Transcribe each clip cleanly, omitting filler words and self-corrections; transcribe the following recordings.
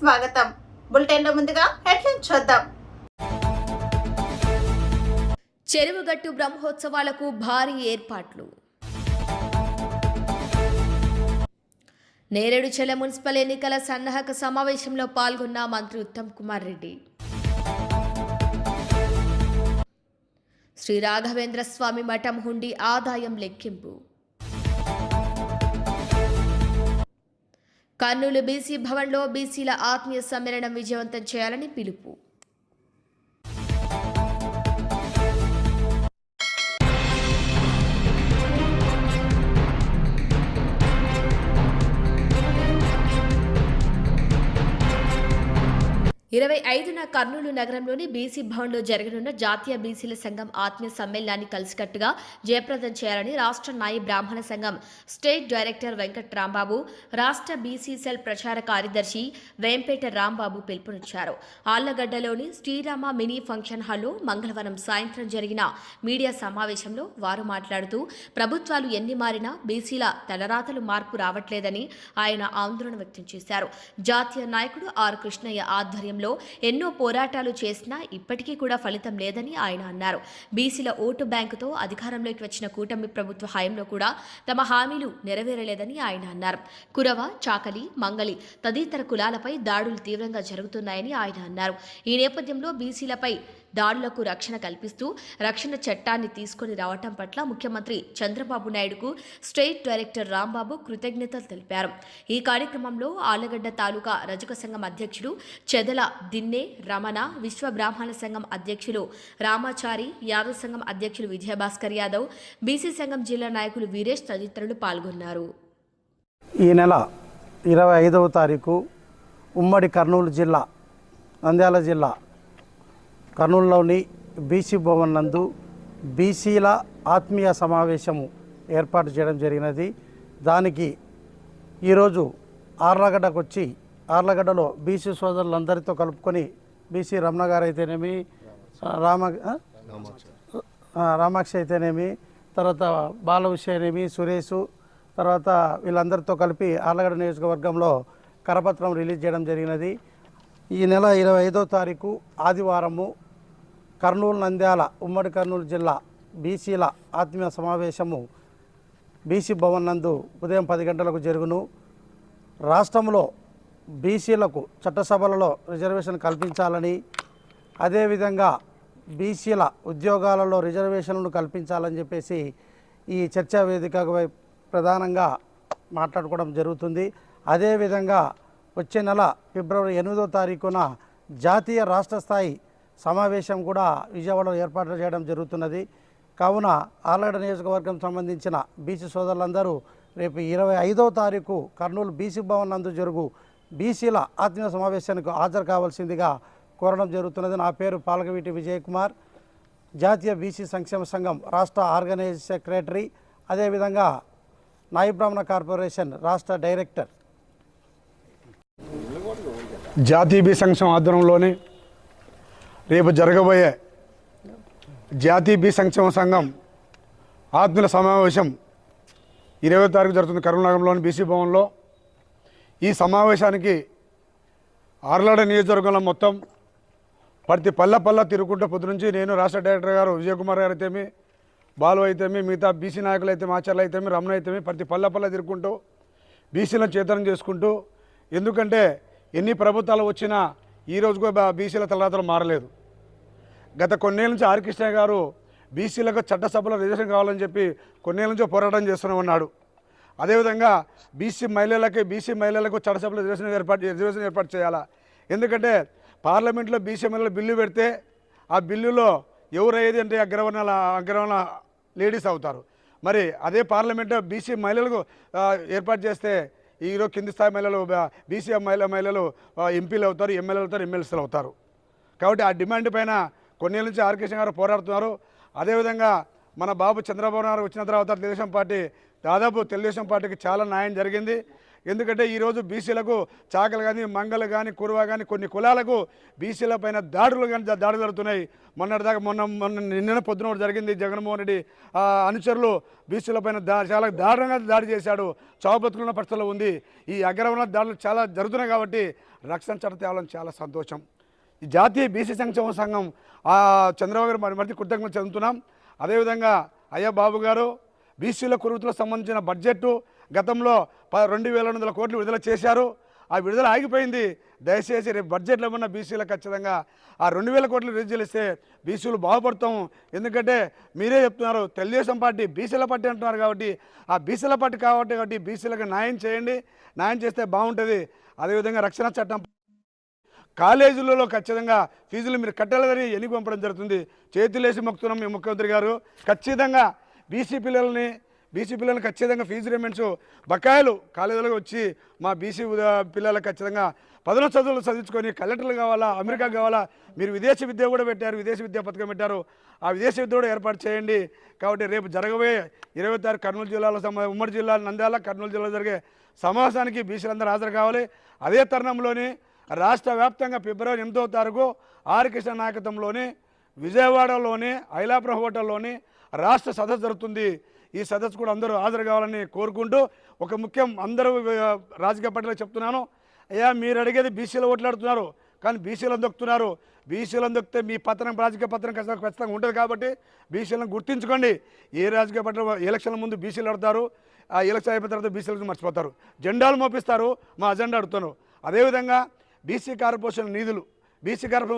స్వాగతం. బులెటిన్లో ముందుగా హెడ్లైన్ చూద్దాం. చెరువుగట్టు బ్రహ్మోత్సవాలకు భారీ ఏర్పాట్లు. నేరేడుచెల మున్సిపల్ ఎన్నికల సన్నాహక సమావేశంలో పాల్గొన్న మంత్రి ఉత్తమ్ కుమార్ రెడ్డి. శ్రీ రాఘవేంద్ర స్వామి మఠం హుండీ ఆదాయం లెక్కింపు. కర్నూలు బీసీ భవన్లో బీసీల ఆత్మీయ సమ్మేళనం విజయవంతం చేయాలని పిలుపు. ఇరవై 25న కర్నూలు నగరంలోని బీసీ భవన్లో జరగనున్న జాతీయ బీసీల సంఘం ఆత్మీయ సమ్మేళనాన్ని కలిసికట్టుగా జయప్రదం చేయాలని రాష్ట్ర నాయి బ్రాహ్మణ సంఘం స్టేట్ డైరెక్టర్ వెంకట రాంబాబు, రాష్ట్ర బీసీ సెల్ ప్రచార కార్యదర్శి వేంపేట రాంబాబు పిలుపునిచ్చారు. ఆళ్లగడ్డలోని శ్రీరామ మినీ ఫంక్షన్ హాల్లో మంగళవారం సాయంత్రం జరిగిన మీడియా సమావేశంలో వారు మాట్లాడుతూ ప్రభుత్వాలు ఎన్ని మారినా బీసీల తలరాతలు మార్పు రావట్లేదని ఆయన ఆందోళన వ్యక్తం చేశారు. జాతీయ నాయకుడు ఆర్ కృష్ణయ్య ఆధ్వర్యంలో ఎన్నో పోరాటాలు చేసినా ఇప్పటికీ కూడా ఫలితం లేదని ఆయన అన్నారు. బీసీల ఓటు బ్యాంకుతో అధికారంలోకి వచ్చిన కూటమి ప్రభుత్వ హయాంలో కూడా తమ హామీలు నెరవేరలేదని ఆయన అన్నారు. కురవ, చాకలి, మంగలి తదితర కులాలపై దాడులు తీవ్రంగా జరుగుతున్నాయని ఆయన అన్నారు. ఈ నేపథ్యంలో బీసీలపై దాడులకు రక్షణ కల్పిస్తూ రక్షణ చట్టాన్ని తీసుకొని రావటం పట్ల ముఖ్యమంత్రి చంద్రబాబు నాయుడుకు స్టేట్ డైరెక్టర్ రాంబాబు కృతజ్ఞతలు తెలిపారు. ఈ కార్యక్రమంలో ఆళ్లగడ్డ తాలూకా రజక సంఘం అధ్యక్షుడు చెదల దిన్నే రమణ, విశ్వ బ్రాహ్మణ సంఘం అధ్యక్షులు రామాచారి, యాదవ్ సంఘం అధ్యక్షులు విజయభాస్కర్ యాదవ్, బీసీ సంఘం జిల్లా నాయకులు వీరేష్ తదితరులు పాల్గొన్నారు. ఈ నెల 25వ తారీఖు ఉమ్మడి కర్నూలు జిల్లా, నంద్యాల జిల్లా కర్నూలులోని బీసీ భవన్ నందు బీసీల ఆత్మీయ సమావేశము ఏర్పాటు చేయడం జరిగినది. దానికి ఈరోజు ఆర్లగడ్డకు వచ్చి ఆర్లగడ్డలో బీసీ సోదరులందరితో కలుపుకొని బీసీ రమణ గారు అయితేనేమి, రామాక్షి అయితేనేమి, తర్వాత బాలవిష అయితేనేమి, సురేష్, తర్వాత వీళ్ళందరితో కలిపి ఆర్లగడ్డ నియోజకవర్గంలో కరపత్రం రిలీజ్ చేయడం జరిగినది. ఈ నెల 25వ తారీఖు ఆదివారము కర్నూలు, నంద్యాల ఉమ్మడి కర్నూలు జిల్లా బీసీల ఆత్మీయ సమావేశము బీసీ భవన్ నందు ఉదయం 10 గంటలకు జరుగును. రాష్ట్రంలో బీసీలకు చట్టసభలలో రిజర్వేషన్ కల్పించాలని, అదేవిధంగా బీసీల ఉద్యోగాలలో రిజర్వేషన్లను కల్పించాలని చెప్పేసి ఈ చర్చా వేదిక ప్రధానంగా మాట్లాడుకోవడం జరుగుతుంది. అదేవిధంగా వచ్చే నెల ఫిబ్రవరి 8వ తారీఖున జాతీయ రాష్ట్ర స్థాయి సమావేశం కూడా విజయవాడలో ఏర్పాటు చేయడం జరుగుతున్నది. కావున ఆర్లగడ్డ నియోజకవర్గం సంబంధించిన బీసీ సోదరులందరూ రేపు 25వ తారీఖు కర్నూలు బీసీ భవన్ నందు జరుగు బీసీల ఆత్మీయ సమావేశానికి హాజరు కావాల్సిందిగా కోరడం జరుగుతున్నది. నా పేరు పాలకవీటి విజయ్ కుమార్, జాతీయ బీసీ సంక్షేమ సంఘం రాష్ట్ర ఆర్గనైజ్ సెక్రటరీ, అదేవిధంగా నాయి బ్రాహ్మణ కార్పొరేషన్ రాష్ట్ర డైరెక్టర్. జాతీయ బీ సంక్షేమ ఆధ్వర్యంలోని రేపు జరగబోయే జాతీయ బీ సంక్షేమ సంఘం ఆత్మీయ సమావేశం 20వ తారీఖు జరుగుతుంది కర్నూలు నగరంలోని బీసీ భవన్లో. ఈ సమావేశానికి ఆర్లగడ్డ నియోజకవర్గంలో మొత్తం ప్రతి పల్ల తిరుగుకుంటూ పొద్దు నుంచి నేను, రాష్ట్ర డైరెక్టర్ గారు విజయ్ కుమార్ గారు అయితేమి, బాలు అయితేమి, మిగతా బీసీ నాయకులు అయితే ఆచార్యులు అయితేమి, రమణ అయితేమి ప్రతి పల్ల తిరుగుకుంటూ బీసీలను చేతనం చేసుకుంటూ, ఎందుకంటే ఎన్ని ప్రభుత్వాలు వచ్చినా ఈరోజు కూడా బీసీల తలరాతలు మారలేదు. గత కొన్నేళ్ళ నుంచి ఆర్ కృష్ణ గారు బీసీలకు చట్టసభలో రిజర్వేషన్ కావాలని చెప్పి కొన్నేళ్ళ నుంచి పోరాటం చేస్తూనే ఉన్నాడు. అదేవిధంగా బీసీ మహిళలకు చట్టసభలో రిజర్వేషన్ ఏర్పాటు చేయాలా. ఎందుకంటే పార్లమెంట్లో బీసీ మహిళలు బిల్లు పెడితే ఆ బిల్లులో ఎవరయ్యేది అంటే అగ్రవర్ణ లేడీస్ అవుతారు. మరి అదే పార్లమెంట్లో బీసీ మహిళలకు ఏర్పాటు చేస్తే ఈరోజు కింది స్థాయి మహిళలు, బీసీ మహిళలు ఎంపీలు అవుతారు, ఎమ్మెల్యేలు అవుతారు, ఎమ్మెల్సీలు అవుతారు. కాబట్టి ఆ డిమాండ్ పైన కొన్నేళ్ళ నుంచి ఆర్ కృష్ణ గారు పోరాడుతున్నారు. అదేవిధంగా మన బాబు చంద్రబాబు నాయుడు వచ్చిన తర్వాత తెలుగుదేశం పార్టీకి చాలా న్యాయం జరిగింది. ఎందుకంటే ఈరోజు బీసీలకు చాకలు కానీ మంగలు కానీ కురువ కానీ కొన్ని కులాలకు బీసీల పైన దాడులు కానీ దాడులు జరుగుతున్నాయి. మొన్న నిన్న పొద్దున ఒకటి జరిగింది. జగన్మోహన్ రెడ్డి అనుచరులు బీసీల పైన చాలా దారుణంగా దాడి చేశాడు. చావు బతుకున్న పరిస్థితుల్లో ఉంది. ఈ అగ్రవర్ణ దాడులు చాలా జరుగుతున్నాయి కాబట్టి రక్షణ చట్టం తేవడం చాలా సంతోషం. ఈ జాతీయ బీసీ సంక్షేమ సంఘం చంద్రబాబు గారు మరిమతి కృతజ్ఞతలు చెందుతున్నాం. అదేవిధంగా అయ్యా బాబు గారు బీసీల కురుతులకు సంబంధించిన బడ్జెట్ గతంలో 2,200 కోట్లు విడుదల చేశారు. ఆ విడుదల ఆగిపోయింది. దయచేసి రేపు బడ్జెట్లో ఉన్న బీసీలకు ఖచ్చితంగా ఆ 2,000 కోట్లు రిలీజ్ చేస్తే బీసీలు బాగుపడతాం. ఎందుకంటే మీరే చెప్తున్నారు తెలుగుదేశం పార్టీ బీసీల పార్టీ అంటున్నారు కాబట్టి ఆ బీసీల పార్టీ కాబట్టి బీసీలకు న్యాయం చేయండి. న్యాయం చేస్తే బాగుంటుంది. అదేవిధంగా రక్షణ చట్టం కాలేజీలలో ఖచ్చితంగా ఫీజులు మీరు కట్టాలని ఎన్నిక పంపడం జరుగుతుంది. చేతులేసి మొక్కుతున్నాం మీ ముఖ్యమంత్రి గారు. ఖచ్చితంగా బీసీ పిల్లల్ని ఖచ్చితంగా ఫీజు రిమెంట్స్ బకాయిలు కాలేజీలకు వచ్చి మా బీసీ పిల్లలకు ఖచ్చితంగా పదవ చదువులు చదివించుకొని కలెక్టర్లు కావాలా, అమెరికా కావాలా. మీరు విదేశీ విద్య కూడా పెట్టారు, విదేశీ విద్యా పథకం పెట్టారు. ఆ విదేశీ విద్య కూడా ఏర్పాటు చేయండి. కాబట్టి రేపు జరగబోయే 20వ తారీఖు కర్నూలు జిల్లాలో ఉమ్మడి జిల్లా నంద్యాల కర్నూలు జిల్లాలో జరిగే సమావేశానికి బీసీలందరూ హాజరు కావాలి. అదే తరుణంలోని రాష్ట్ర వ్యాప్తంగా ఫిబ్రవరి 8వ తారీఖు ఆర్ కృష్ణ నాయకత్వంలోని విజయవాడలోని ఐలాపురం హోటల్లోని రాష్ట్ర సదస్సు జరుగుతుంది. ఈ సదస్సు కూడా అందరూ హాజరు కావాలని కోరుకుంటూ ఒక ముఖ్యం అందరూ రాజకీయ పార్టీలకు చెప్తున్నాను. అయ్యా మీరు అడిగేది బీసీలు ఓట్లాడుతున్నారు కానీ బీసీలను దొక్కుతున్నారు. బీసీలను దొక్కితే మీ పత్రం రాజకీయ పత్రం ఖచ్చితంగా ఉంటుంది కాబట్టి బీసీలను గుర్తించుకోండి. ఏ రాజకీయ పత్రం ఎలక్షన్ల ముందు బీసీలు ఆడతారు, ఆ ఎలక్షన్ అయిపోయిన తర్వాత బీసీలకు మర్చిపోతారు, జెండాలు మోపిస్తారు, మా అజెండా అడుగుతాను. అదేవిధంగా బీసీ కార్పొరేషన్ నిధులు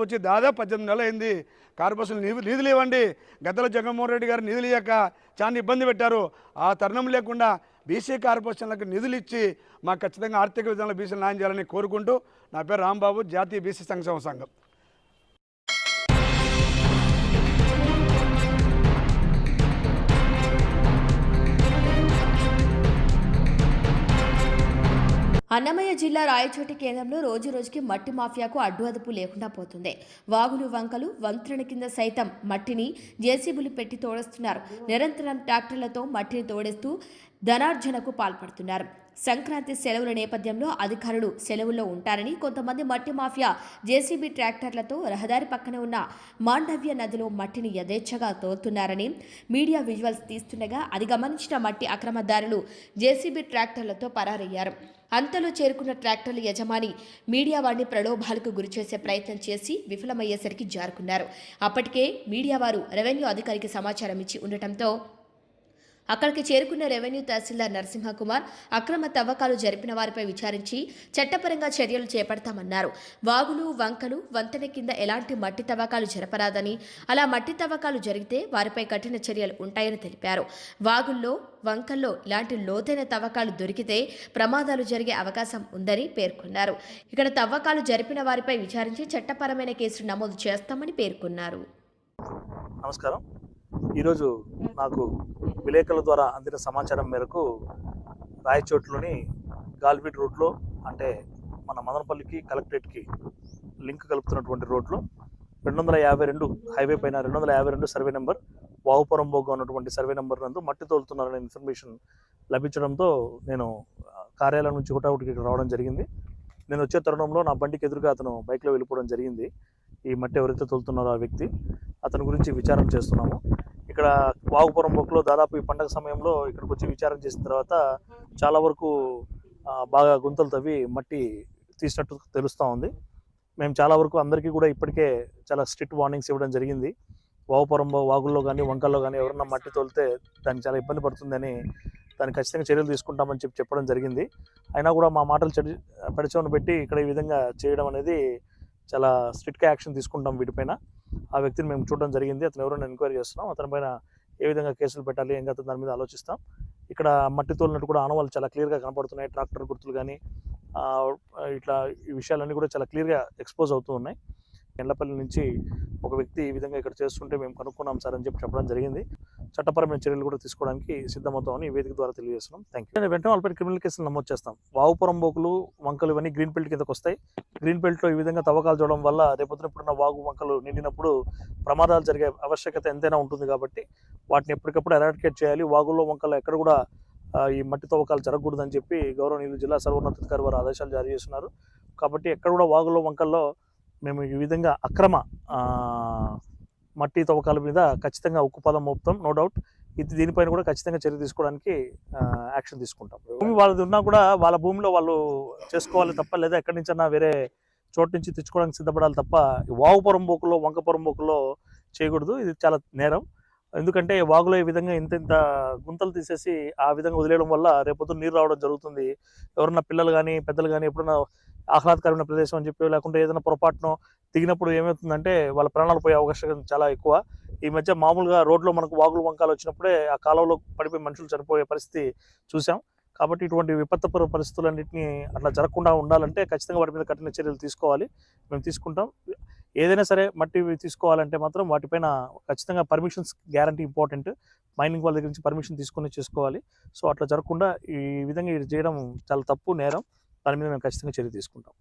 వచ్చి దాదాపు 18 నెలలు అయింది. కార్పొరేషన్ నిధులు ఇవ్వండి. గతంలో జగన్మోహన్ రెడ్డి గారు నిధులు ఇవ్వక చాలా ఇబ్బంది పెట్టారు. ఆ తరుణం లేకుండా బీసీ కార్పొరేషన్లకు నిధులు ఇచ్చి మాకు ఖచ్చితంగా ఆర్థిక విధానంలో బీసీలు న్యాయం చేయాలని కోరుకుంటూ నా పేరు రాంబాబు, జాతీయ బీసీ సంక్షేమ సంఘం. అన్నమయ్య జిల్లా రాయచోటి కేంద్రంలో రోజురోజుకి మట్టి మాఫియాకు అడ్డు అదుపు లేకుండా పోతుంది. వాగులు వంకలు వంతెన కింద సైతం మట్టిని జేసీబీలు పెట్టి తోడేస్తున్నారు. నిరంతరం ట్రాక్టర్లతో మట్టిని తోడేస్తూ ధనార్జనకు పాల్పడుతున్నారు. సంక్రాంతి సెలవుల నేపథ్యంలో అధికారులు సెలవుల్లో ఉంటారని కొంతమంది మట్టి మాఫియా జేసీబీ ట్రాక్టర్లతో రహదారి పక్కన ఉన్న మాండవ్య నదిలో మట్టిని యథేచ్ఛగా తోలుతున్నారని మీడియా విజువల్స్ తీస్తుండగా అది గమనించిన మట్టి అక్రమదారులు జేసీబీ ట్రాక్టర్లతో పరారయ్యారు. అంతలో చేరుకున్న ట్రాక్టర్ల యజమాని మీడియా వారిని ప్రలోభాలకు గురిచేసే ప్రయత్నం చేసి విఫలమయ్యేసరికి జారుకున్నారు. అప్పటికే మీడియా వారు రెవెన్యూ అధికారికి సమాచారం ఇచ్చి ఉండటంతో అక్కడికి చేరుకున్న రెవెన్యూ తహసీల్దార్ నరసింహకుమార్ అక్రమ తవ్వకాలు జరిపిన వారిపై విచారించి చట్టపరంగా చర్యలు చేపడతామన్నారు. వాగులు వంకలు వంతెన కింద ఎలాంటి మట్టి తవ్వకాలు జరపరాదని, అలా మట్టి తవ్వకాలు జరిగితే వారిపై కఠిన చర్యలు ఉంటాయని తెలిపారు. వాగుల్లో వంకల్లో ఇలాంటి లోతైన తవ్వకాలు దొరికితే ప్రమాదాలు జరిగే అవకాశం ఉందని పేర్కొన్నారు. ఇక్కడ తవ్వకాలు జరిపిన వారిపై విచారించి చట్టపరమైన కేసులు నమోదు చేస్తామని పేర్కొన్నారు. నమస్కారం. ఈరోజు నాకు విలేకరుల ద్వారా అందిన సమాచారం మేరకు రాయచోట్లోని గాల్వీడ్ రోడ్లో, అంటే మన మదనపల్లికి కలెక్టరేట్కి లింక్ కలుపుతున్నటువంటి రోడ్లో 252 హైవే పైన 252 సర్వే నెంబర్ వావుపురం బోగా ఉన్నటువంటి సర్వే నెంబర్ నందు మట్టి తోలుతున్నారనే ఇన్ఫర్మేషన్ లభించడంతో నేను కార్యాలయం నుంచి హుటాహుటికి రావడం జరిగింది. నేను వచ్చే తరుణంలో నా బండికి ఎదురుగా అతను బైక్లో వెళ్ళిపోవడం జరిగింది. ఈ మట్టి ఎవరైతే తోలుతున్నారో ఆ వ్యక్తి, అతని గురించి విచారణ చేస్తున్నాము. ఇక్కడ వాగుపురం బొక్కలో దాదాపు ఈ పండగ సమయంలో ఇక్కడికి వచ్చి విచారణ చేసిన తర్వాత చాలా వరకు బాగా గుంతలు తవ్వి మట్టి తీసినట్టు తెలుస్తూ ఉంది. మేము చాలా వరకు అందరికీ కూడా ఇప్పటికే చాలా స్ట్రిక్ట్ వార్నింగ్స్ ఇవ్వడం జరిగింది. వాగుపురం వాగుల్లో కానీ వంకల్లో కానీ ఎవరన్నా మట్టి తోలితే దానికి చాలా ఇబ్బంది పడుతుందని, దానికి ఖచ్చితంగా చర్యలు తీసుకుంటామని చెప్పడం జరిగింది. అయినా కూడా మా మాటలు పెడచవని పెట్టి ఇక్కడ ఈ విధంగా చేయడం అనేది చాలా స్ట్రిక్ట్గా యాక్షన్ తీసుకుంటాం వీటిపైన. ఆ వ్యక్తిని మేము చూడడం జరిగింది. అతను ఎవరైనా ఎంక్వైరీ చేస్తున్నాం. అతని పైన ఏ విధంగా కేసులు పెట్టాలి, ఏం కాదు దాని మీద ఆలోచిస్తాం. ఇక్కడ మట్టి తోలినట్టు కూడా ఆనవాళ్ళు చాలా క్లియర్గా కనపడుతున్నాయి. ట్రాక్టర్ గుర్తులు కానీ ఇట్లా ఈ విషయాలన్నీ కూడా చాలా క్లియర్గా ఎక్స్పోజ్ అవుతూ ఉన్నాయి. ఎండ్లపల్లి నుంచి ఒక వ్యక్తి ఈ విధంగా ఇక్కడ చేస్తుంటే మేము కనుక్కున్నాం సార్ అని చెప్పడం జరిగింది. చట్టపరమైన చర్యలు కూడా తీసుకోవడానికి సిద్ధమవుతామని ఈ వేదిక ద్వారా తెలియజేస్తున్నాం. Thank you. వెంటనే వాళ్ళపై క్రిమినల్ కేసులు నమోదు చేస్తాం. వాగుపురం బోకులు వంకలు ఇవన్నీ గ్రీన్ బెల్ట్ కిందకు వస్తాయి. గ్రీన్ బెల్ట్లో ఈ విధంగా తవ్వకాలు చూడడం వల్ల రేపొద్దున ఇప్పుడున్న వాగు వంకలు నిండినప్పుడు ప్రమాదాలు జరిగే ఆవశ్యకత ఎంతైనా ఉంటుంది కాబట్టి వాటిని ఎప్పటికప్పుడు ఎరాడికేట్ చేయాలి. వాగుల్లో వంకలు ఎక్కడ కూడా ఈ మట్టి తవ్వకాలు జరగకూడదని చెప్పి గౌరవనీయులు జిల్లా సర్వోన్నతాధికారి వారు ఆదేశాలు జారీ చేస్తున్నారు. కాబట్టి ఎక్కడ కూడా వాగుల్లో వంకల్లో మేము ఈ విధంగా అక్రమ మట్టి తవ్వకాల మీద ఖచ్చితంగా ఉక్కుపాదం మోపుతాం, నో డౌట్. దీనిపైన కూడా ఖచ్చితంగా చర్య తీసుకోవడానికి యాక్షన్ తీసుకుంటాం. భూమి వాళ్ళది ఉన్నా కూడా వాళ్ళ భూమిలో వాళ్ళు చేసుకోవాలి తప్ప, లేదా ఎక్కడి నుంచన్నా వేరే చోటు నుంచి తెచ్చుకోవడానికి సిద్ధపడాలి తప్ప వాగు పొరంబోకులో వంక పొరంబోకులో చేయకూడదు. ఇది చాలా నేరం. ఎందుకంటే వాగులో ఈ విధంగా ఇంత గుంతలు తీసేసి ఆ విధంగా వదిలేయడం వల్ల రేపొద్దున నీరు రావడం జరుగుతుంది. ఎవరన్నా పిల్లలు కానీ పెద్దలు కానీ ఎప్పుడన్నా ఆహ్లాదకరమైన ప్రదేశం అని చెప్పి లేకుంటే ఏదైనా పొరపాటునో దిగినప్పుడు ఏమవుతుందంటే వాళ్ళ ప్రాణాలు పోయే అవకాశం చాలా ఎక్కువ. ఈ మధ్య మామూలుగా రోడ్లో మనకు వాగులు వంకాలు వచ్చినప్పుడే ఆ కాలంలో పడిపోయి మనుషులు చనిపోయే పరిస్థితి చూసాం. కాబట్టి ఇటువంటి విపత్తుపర పరిస్థితులన్నింటినీ అట్లా జరగకుండా ఉండాలంటే ఖచ్చితంగా వాటి మీద కఠిన చర్యలు తీసుకోవాలి. మేము తీసుకుంటాం. ఏదైనా సరే మట్టి తీసుకోవాలంటే మాత్రం వాటిపైన ఖచ్చితంగా పర్మిషన్స్ గ్యారంటీ ఇంపార్టెంట్. మైనింగ్ వాళ్ళ దగ్గర నుంచి పర్మిషన్ తీసుకొని చేసుకోవాలి. సో అట్లా జరగకుండా ఈ విధంగా ఇది చేయడం చాలా తప్పు, నేరం. దాని మీద మేము ఖచ్చితంగా చర్య తీసుకుంటాం.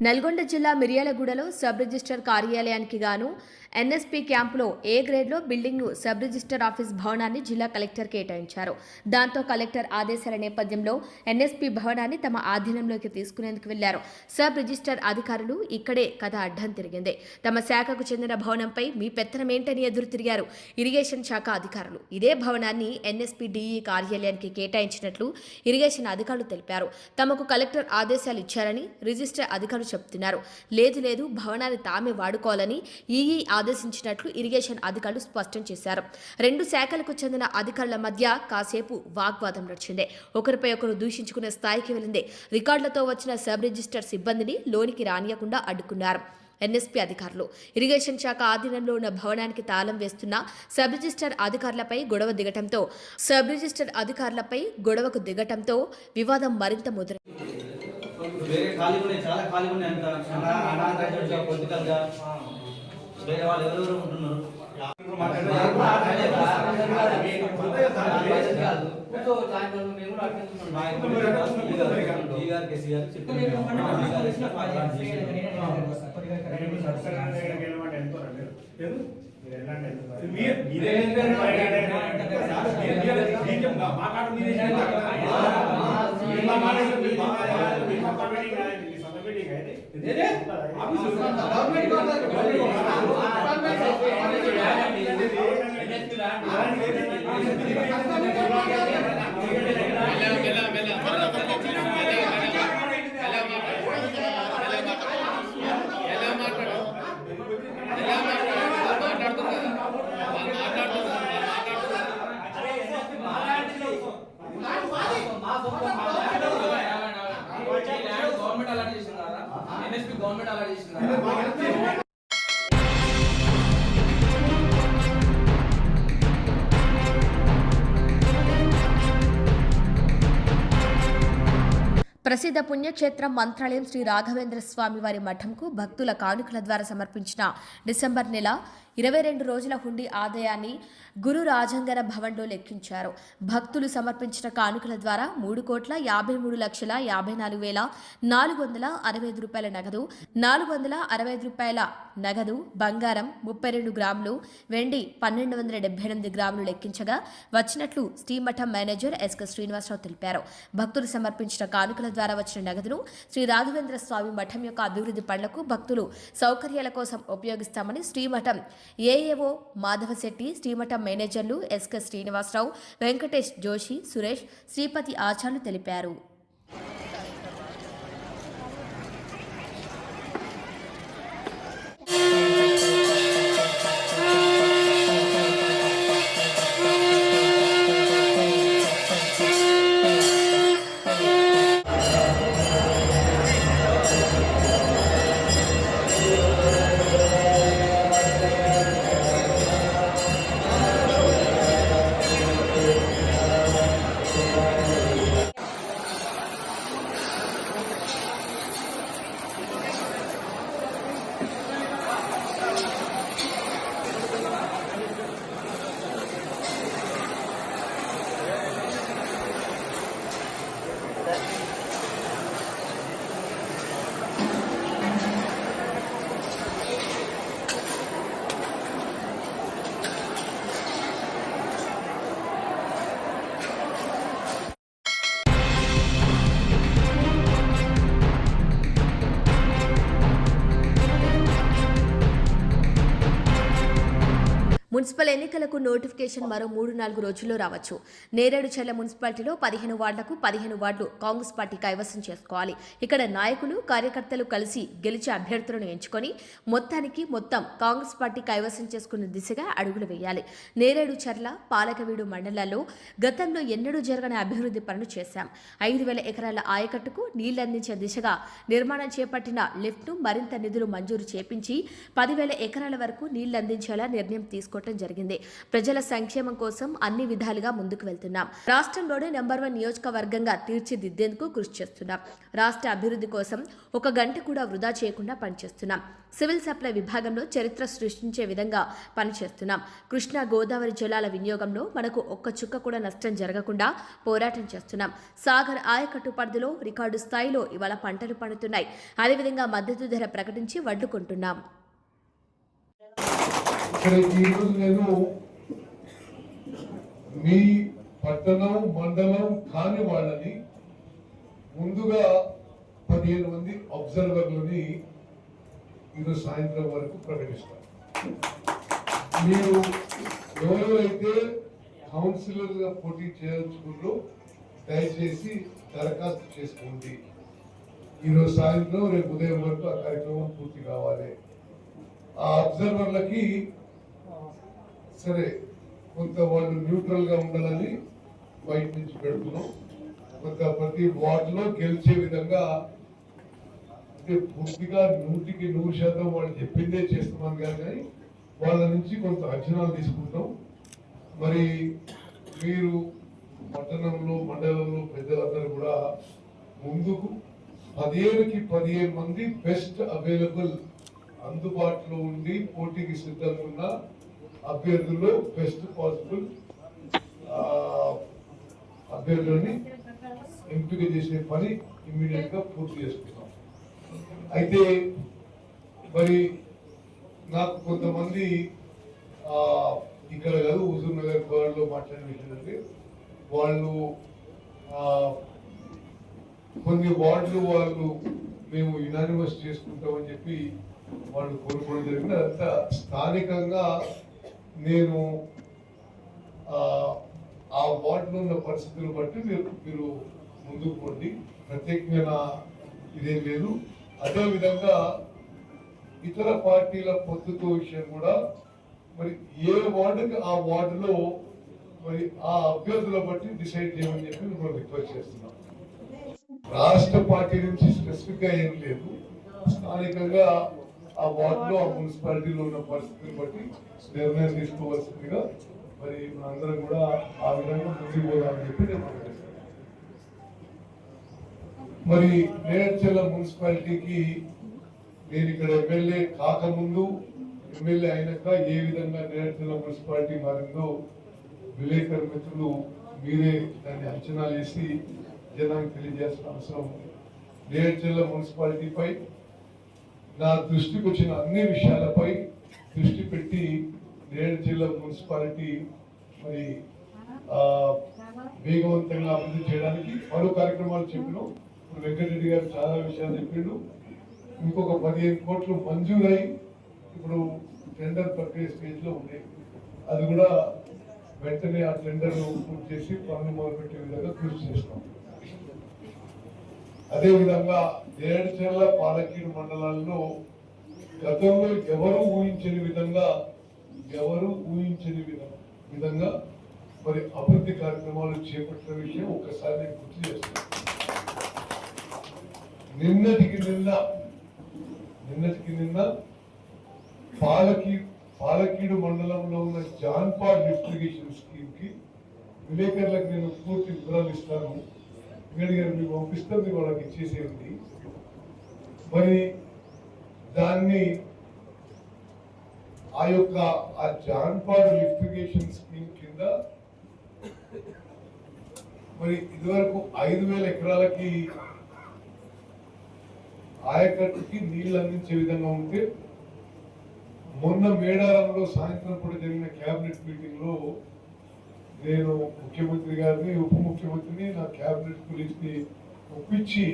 నల్గొండ జిల్లా మిర్యాలగూడలో సబ్ రిజిస్టర్ కార్యాలయానికి గాను ఎన్ఎస్పీ క్యాంపులో ఏ గ్రేడ్లో బిల్డింగ్ను సబ్ రిజిస్టర్ ఆఫీస్ భవనాన్ని జిల్లా కలెక్టర్ కేటాయించారు. దాంతో కలెక్టర్ ఆదేశాల నేపథ్యంలో ఎన్ఎస్పీ భవనాన్ని తమ ఆధీనంలోకి తీసుకునేందుకు వెళ్లారు. సబ్ రిజిస్టర్ అధికారులు ఇక్కడే కథ అడ్డం తిరిగింది. తమ శాఖకు చెందిన భవనంపై మీ పెత్తనమేంటని ఎదురు తిరిగారు ఇరిగేషన్ శాఖ అధికారులు. ఇదే భవనాన్ని ఎన్ఎస్పీ డిఈ కార్యాలయానికి కేటాయించినట్లు ఇరిగేషన్ అధికారులు తెలిపారు. తమకు కలెక్టర్ ఆదేశాలు ఇచ్చారని రిజిస్టర్ అధికారులు చెబుతున్నారు. లేదు భవనాన్ని తామే వాడుకోవాలని ఈఈ ఆదేశించినట్లు ఇరిగేషన్ అధికారులు స్పష్టం చేశారు. రెండు శాఖలకు చెందిన అధికారుల మధ్య కాసేపు వాగ్వాదం నడిచింది. ఒకరిపై ఒకరు దూషించుకునే స్థాయికి వెళ్లింది. రికార్డులతో వచ్చిన సబ్ రిజిస్టర్ సిబ్బందిని లోనికి రానియకుండా అడ్డుకున్నారు ఎన్ఎస్పీ అధికారులు. ఇరిగేషన్ శాఖ ఆధీనంలో ఉన్న భవనానికి తాళం వేస్తున్న సబ్ రిజిస్టర్ అధికారులపై గొడవకు దిగటంతో వివాదం మరింత ముదిరింది. వేరే ఖాళీ ఉన్నాయి, చాలా ఖాళీ ఉన్నాయి అంట. పొలిటికల్గా వేరే వాళ్ళు ఎవరెవరు ఉంటున్నారు. గవర్నమెంట్ అలా చేసిందా? ప్రసిద్ధ పుణ్యక్షేత్రం మంత్రాలయం శ్రీ రాఘవేంద్ర స్వామి వారి మఠంకు భక్తుల కానుకల ద్వారా సమర్పించిన డిసెంబర్ నెల 22 రోజుల హుండీ ఆదాయాన్ని గురు రాజంగర భవన్లో లెక్కించారు. భక్తులు సమర్పించిన కానుకల ద్వారా 3,53,54,465 రూపాయల నగదు, 465 రూపాయల నగదు, బంగారం 32 గ్రాములు, వెండి 1278 గ్రాములు లెక్కించగా వచ్చినట్లు శ్రీమఠం మేనేజర్ ఎస్కే శ్రీనివాసరావు తెలిపారు. భక్తులు సమర్పించిన కానుకల ద్వారా వచ్చిన నగదును శ్రీ రాఘవేంద్ర స్వామి మఠం యొక్క అభివృద్ధి పనులకు భక్తులు సౌకర్యాల కోసం ఉపయోగిస్తామని శ్రీమఠం ఏఏఓ మాధవశెట్టి, శ్రీమఠం మేనేజర్లు ఎస్కే శ్రీనివాసరావు, వెంకటేష్ జోషి, సురేష్, శ్రీపతి ఆచార్యులు తెలిపారు. మున్సిపల్ ఎన్నికలకు నోటిఫికేషన్ మరో 3-4 రోజుల్లో రావచ్చు. నేరేడుచర్ల మున్సిపాలిటీలో 15 వార్డులకు 15 వార్డులు కాంగ్రెస్ పార్టీ కైవసం చేసుకోవాలి. ఇక్కడ నాయకులు కార్యకర్తలు కలిసి గెలిచే అభ్యర్థులను ఎంచుకొని మొత్తం కాంగ్రెస్ పార్టీ కైవసం చేసుకున్న దిశగా అడుగులు వేయాలి. నేరేడుచర్ల, పాలకవీడు మండలాల్లో గతంలో ఎన్నడూ జరగని అభివృద్ధి పనులు చేశాం. 5,000 ఎకరాల ఆయకట్టుకు నీళ్లందించే దిశగా నిర్మాణం చేపట్టిన లిఫ్ట్ను మరింత నిధులు మంజూరు చేపించి 10,000 ఎకరాల వరకు నీళ్లందించేలా నిర్ణయం తీసుకోవడం జరిగింది. ప్రజల సంక్షేమం కోసం అన్ని విధాలుగా ముందుకు వెళ్తున్నాం. రాష్ట్రంలోనే నెంబర్ 1 నియోజకవర్గంగా తీర్చిదిద్దేందుకు కృషి చేస్తున్నాం. రాష్ట్ర అభివృద్ధి కోసం 1 గంట కూడా వృధా చేయకుండా పనిచేస్తున్నాం. సివిల్ సప్లై విభాగంలో చరిత్ర సృష్టించే విధంగా పనిచేస్తున్నాం. కృష్ణా గోదావరి జలాల వినియోగంలో మనకు ఒక్క చుక్క కూడా నష్టం జరగకుండా పోరాటం చేస్తున్నాం. సాగర్ ఆయకట్టు పరిధిలో రికార్డు స్థాయిలో ఇవాళ పంటలు పండుతున్నాయి. అదేవిధంగా మద్దతు ధర ప్రకటించి వడ్లు కొంటున్నాం. ఇక్కడ ఈరోజు నేను మీ పట్టణం మండలం కాని వాళ్ళని ముందుగా 15 మంది అబ్జర్వర్లని ఈరోజు సాయంత్రం వరకు ప్రకటిస్తాను. మీరు ఎవరెవరైతే కౌన్సిలర్గా పోటీ చేయదలుచుకున్నారో దయచేసి దరఖాస్తు చేసుకోండి. ఈరోజు సాయంత్రం రేపు ఉదయం వరకు ఆ కార్యక్రమం పూర్తి కావాలి. ఆ అబ్జర్వర్లకి సరే కొంత వాళ్ళు న్యూట్రల్ గా ఉండాలని బయట నుంచి పెడుతున్నాం. కొంత ప్రతి వార్డులో గెలిచే విధంగా అంటే పూర్తిగా 100% వాళ్ళు చెప్పిందే చేస్తున్నాం కానీ వాళ్ళ నుంచి కొంత అంచనాలు తీసుకుంటాం. మరి మీరు పట్టణంలో మండలంలో పెద్దలందరూ కూడా ముందుకు 15కి 15 మంది బెస్ట్ అవైలబుల్ అందుబాటులో ఉండి పోటీకి సిద్ధంగా ఉన్న అభ్యర్థుల్లో బెస్ట్ పాసిబుల్ అభ్యర్థులని ఎంపిక చేసే పని ఇమ్మీడియట్ గా పూర్తి చేసుకుంటాం. అయితే మరి నాకు కొంతమంది ఇక్కడ కాదు హుజూర్ నగర్ లో మాట్లాడిన విషయం అంటే వాళ్ళు కొన్ని వార్డులు వాళ్ళు మేము యునానిమస్ చేసుకుంటామని చెప్పి వాళ్ళు కోరుకోవడం జరిగింది. అదంతా స్థానికంగా నేను ఆ వార్డులో ఉన్న పరిస్థితులు బట్టి మీరు ముందుకు పోండి. ప్రత్యేకమైన ఇదేం లేదు. అదేవిధంగా ఇతర పార్టీల పొత్తుతో విషయం కూడా మరి ఏ వార్డుకి ఆ వార్డులో మరి ఆ అభ్యర్థుల బట్టి డిసైడ్ చేయమని చెప్పి మేము రిక్వెస్ట్ చేస్తున్నాం. రాష్ట్ర పార్టీ నుంచి స్పెసిఫిక్ గా ఏం లేదు. స్థానికంగా ఆ వార్డులో ఆ మున్సిపాలిటీలో ఉన్న పరిస్థితిని బట్టి నిర్ణయం తీసుకోవాల్సిందిగా మరి మనందరం కూడా ఆ విధంగా ముందుకు పోదామని చెప్పి నేను ప్రకటిస్తాను. మరి నేరేడుచర్ల మున్సిపాలిటీకి నేను ఇక్కడ ఎమ్మెల్యే కాకముందు ఎమ్మెల్యే అయినాక ఏ విధంగా నేరేడుచర్ల మున్సిపాలిటీ మారిందో విలేకరు మిత్రులు మీరే దాన్ని అంచనా వేసి జనానికి తెలియజేసిన అవసరం ఉంది. నేరేడుచర్ల మున్సిపాలిటీపై నా దృష్టికి వచ్చిన అన్ని విషయాలపై దృష్టి పెట్టి నేరేడుచర్ల మున్సిపాలిటీ మరి వేగవంతంగా అభివృద్ధి చేయడానికి పలు కార్యక్రమాలు చెప్పినాం. ఇప్పుడు వెంకటరెడ్డి గారు చాలా విషయాలు చెప్పిండు. ఇంకొక 15 కోట్లు మంజూరై ఇప్పుడు టెండర్ ప్రక్రియ స్టేజ్ లో ఉంది. అది కూడా వెంటనే ఆ టెండర్ పూర్తి చేసి పనులు మొదలుపెట్టే విధంగా కృషి చేస్తాం. అదేవిధంగా నేరేడుచర్ల పాలకీడు మండలాల్లో గతంలో ఎవరు ఊహించని విధంగా మరి అభివృద్ధి కార్యక్రమాలు చేపట్టిన విషయం ఒక్కసారి నేను గుర్తు చేస్తాను. నిన్నటికి నిన్న పాలకీడు మండలంలో ఉన్న జాన్పాడ్ లిఫ్ట్ ఇరిగేషన్ స్కీమ్ కి విలేకరులకు నేను పూర్తి వివరాలు ఇస్తాను. గారు మీకు పంపిస్తే మీరు వాళ్ళకి ఇచ్చేసేయండి. మరి దాన్ని ఆ జాన్పాడ్ లిఫ్ట్ ఇరిగేషన్ స్కీమ్ కింద మరి ఇదివరకు 5,000 ఎకరాలకి ఆయకట్టుకి నీళ్లు అందించే విధంగా ఉంటే మొన్న మేడారంలో సాయంత్రం పూట జరిగిన కేబినెట్ మీటింగ్ లో నేను ముఖ్యమంత్రి గారిని ఉప ముఖ్యమంత్రిని నా కేబినెట్ గురించి ఒప్పించి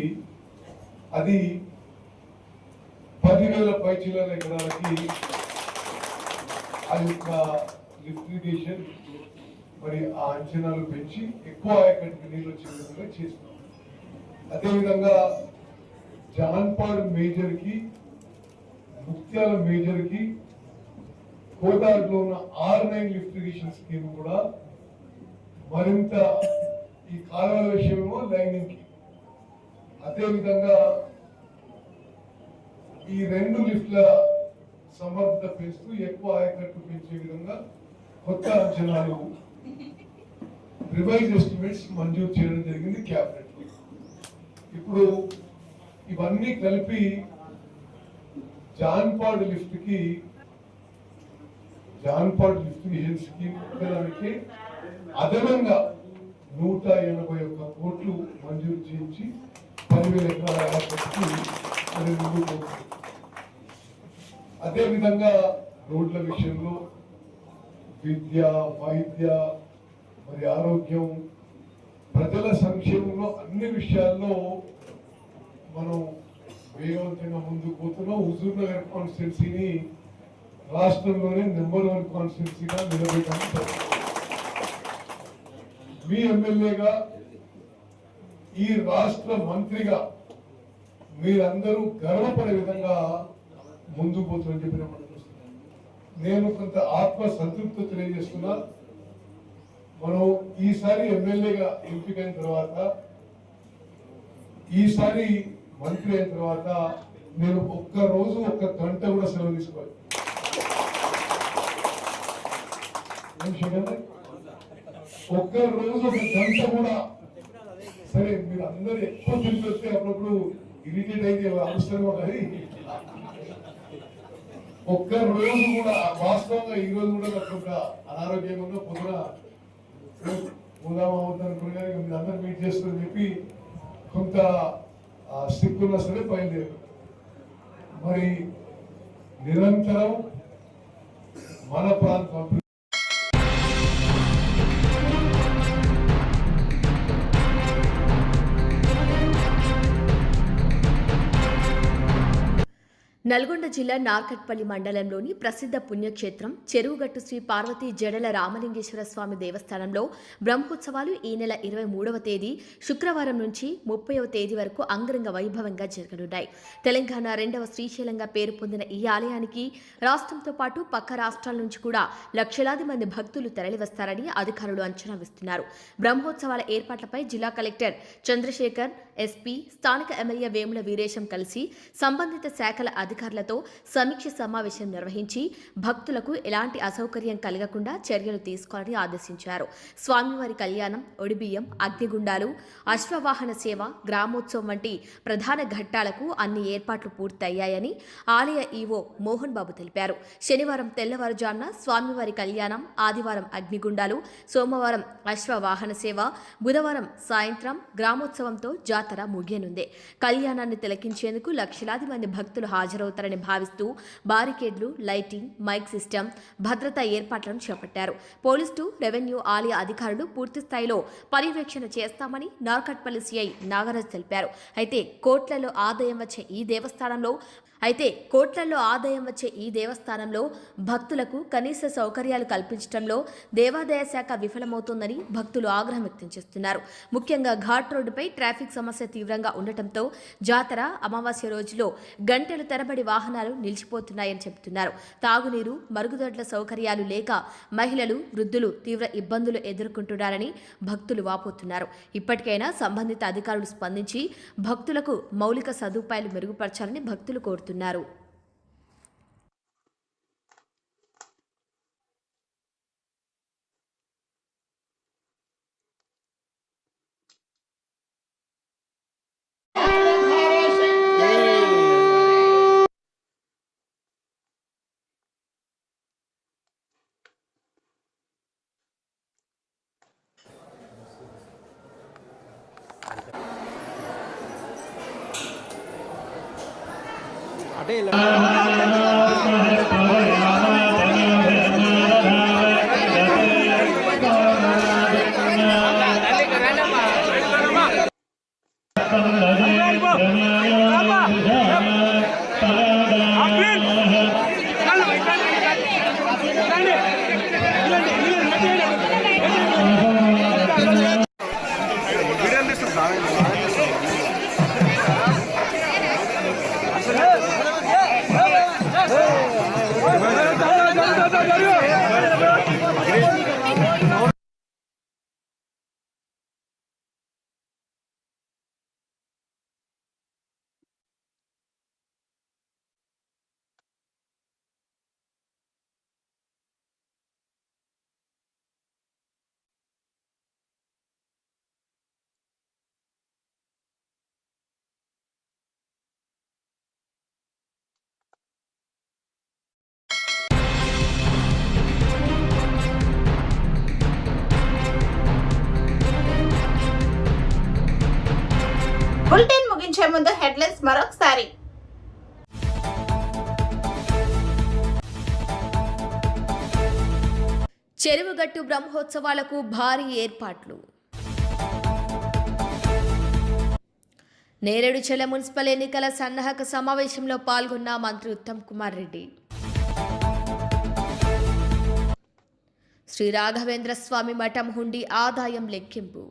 అది 10,000 పైచిల్లర ఎకరాలకి ఆ యొక్క లిఫ్ట్ ఇరిగేషన్ మరి ఆ అంచనాలు పెంచి ఎక్కువ ఆయకట్టుకు నీళ్ళు వచ్చే విధంగా చేస్తున్నాం. అదేవిధంగా జాన్పాడ్ మేజర్ కి, ముక్త్యాల మేజర్ కి, కోదాడులో ఉన్న R9 లిఫ్ట్ ఇరిగేషన్ స్కీమ్ కూడా మరింత ఈ కాలువల విషయంలో లైనింగ్ కి, అదేవిధంగా ఈ 2 లిఫ్ట్ల సమర్థత పెంచుతూ ఎక్కువ ఆయకట్టు పెంచే విధంగా కొత్త అంచనాలు రివైజ్ ఎస్టిమేట్స్ మంజూరు చేయడం జరిగింది క్యాబినెట్. ఇప్పుడు ఇవన్నీ కలిపి జాన్పాడ్ లిఫ్ట్ స్కీమ్ దానికి అదనంగా 181 కోట్లు మంజూరు చేయించి 10,000 ఎకరాల ఆయకట్టుకి అది ముందుకు పోతుంది. అదేవిధంగా రోడ్ల విషయంలో విద్య, వైద్య, మరి ఆరోగ్యం, ప్రజల సంక్షేమంలో అన్ని విషయాల్లో మనం వేగవంతంగా ముందుకు పోతున్నాం. హుజూర్ నగర్ కాన్స్టిట్యున్సీని రాష్ట్రంలోనే నెంబర్ 1 కాన్స్టిట్యున్సీగా నిలబెట్టాము. మీ ఎమ్మెల్యేగా, ఈ రాష్ట్ర మంత్రిగా మీరందరూ గర్వపడే విధంగా ముందుకు పోతుందని చెప్పిన నేను కొంత ఆత్మ సంతృప్తి తెలియజేస్తున్నా. మనం ఈసారి ఎమ్మెల్యేగా ఎంపికైన తర్వాత, ఈసారి మంత్రి అయిన తర్వాత నేను ఒక్క రోజు 1 గంట కూడా సెలవు తీసుకోవాలి. ఒక్క రోజు 1 గంట కూడా. సరే మీరు అందరూ ఎక్కువ తిరిగి వస్తే అప్పుడప్పుడు ఇరిటేట్ అయితే అవసరమో, కానీ ఒక్క రోజు కూడా వాస్తవంగా ఈ రోజు కూడా నాకు ఒక అనారోగ్యంగా పొద్దున పోదామవుతుంది అనుకున్నా, కానీ మీరు అందరూ మీట్ చేస్తారని చెప్పి కొంత సిక్ ఉన్నా సరే బయలుదేరు. మరి నిరంతరం మన ప్రాంతం నల్గొండ జిల్లా నార్కట్పల్లి మండలంలోని ప్రసిద్ధ పుణ్యక్షేత్రం చెరువుగట్టు శ్రీ పార్వతీ జడల రామలింగేశ్వర స్వామి దేవస్థానంలో బ్రహ్మోత్సవాలు ఈ నెల 23వ తేదీ శుక్రవారం నుంచి 30వ తేదీ వరకు అంగరంగ వైభవంగా జరగనున్నాయి. తెలంగాణ 2వ శ్రీశైలంగా పేరు పొందిన ఈ ఆలయానికి రాష్ట్రంతో పాటు పక్క రాష్ట్రాల నుంచి కూడా లక్షలాది మంది భక్తులు తరలివస్తారని అధికారులు అంచనా వేస్తున్నారు. బ్రహ్మోత్సవాల ఏర్పాట్లపై జిల్లా కలెక్టర్ చంద్రశేఖర్, ఎస్పీ, స్థానిక ఎమ్మెల్యే వేముల వీరేశం కలిసి సంబంధిత శాఖల అధికారులతో సమీక్ష సమావేశం నిర్వహించి భక్తులకు ఎలాంటి అసౌకర్యం కలగకుండా చర్యలు తీసుకోవాలని ఆదేశించారు. స్వామివారి కళ్యాణం, ఒడిబియ్యం, అగ్నిగుండాలు, అశ్వవాహన సేవ, గ్రామోత్సవం వంటి ప్రధాన ఘట్టాలకు అన్ని ఏర్పాట్లు పూర్తయ్యాయని ఆలయ ఈవో మోహన్ బాబు తెలిపారు. శనివారం తెల్లవారుజామున స్వామివారి కళ్యాణం, ఆదివారం అగ్నిగుండాలు, సోమవారం అశ్వవాహన సేవ, బుధవారం సాయంత్రం గ్రామోత్సవంతో జాతర ముగియనుంది. కళ్యాణాన్ని తిలకించేందుకు లక్షలాది మంది భక్తులు హాజరవుతారని భావిస్తూ బారికేడ్లు, లైటింగ్, మైక్ సిస్టమ్, భద్రతా ఏర్పాట్లను చేపట్టారు. పోలీసు, రెవెన్యూ, ఆలయ అధికారులు పూర్తి స్థాయిలో పర్యవేక్షణ చేస్తామని నార్కట్పల్లి సిఐ నాగరాజ్ తెలిపారు. అయితే కోట్లలో ఆదాయం వచ్చే ఈ దేవస్థానంలో భక్తులకు కనీస సౌకర్యాలు కల్పించడంలో దేవాదాయ శాఖ విఫలమవుతోందని భక్తులు ఆగ్రహం వ్యక్తం చేస్తున్నారు. ముఖ్యంగా ఘాట్ రోడ్డుపై ట్రాఫిక్ సమస్య తీవ్రంగా ఉండటంతో జాతర అమావాస్య రోజులో గంటలు తరబడి వాహనాలు నిలిచిపోతున్నాయని చెబుతున్నారు. తాగునీరు, మరుగుదొడ్ల సౌకర్యాలు లేక మహిళలు, వృద్ధులు తీవ్ర ఇబ్బందులు ఎదుర్కొంటున్నారని భక్తులు వాపోతున్నారు. ఇప్పటికైనా సంబంధిత అధికారులు స్పందించి భక్తులకు మౌలిక సదుపాయాలు మెరుగుపరచాలని భక్తులు కోరుతున్నారు. అంటే బులెటిన్ ముగించే ముందు హెడ్లైన్స్ మరొకసారి. చెరువుగట్టు బ్రహ్మోత్సవాలకు భారీ ఏర్పాట్లు. నేరేడుచెల మున్సిపల్ ఎన్నికల సన్నాహక సమావేశంలో పాల్గొన్న మంత్రి ఉత్తమ్ కుమార్ రెడ్డి. శ్రీ రాఘవేంద్ర స్వామి మఠం హుండీ ఆదాయం లెక్కింపు.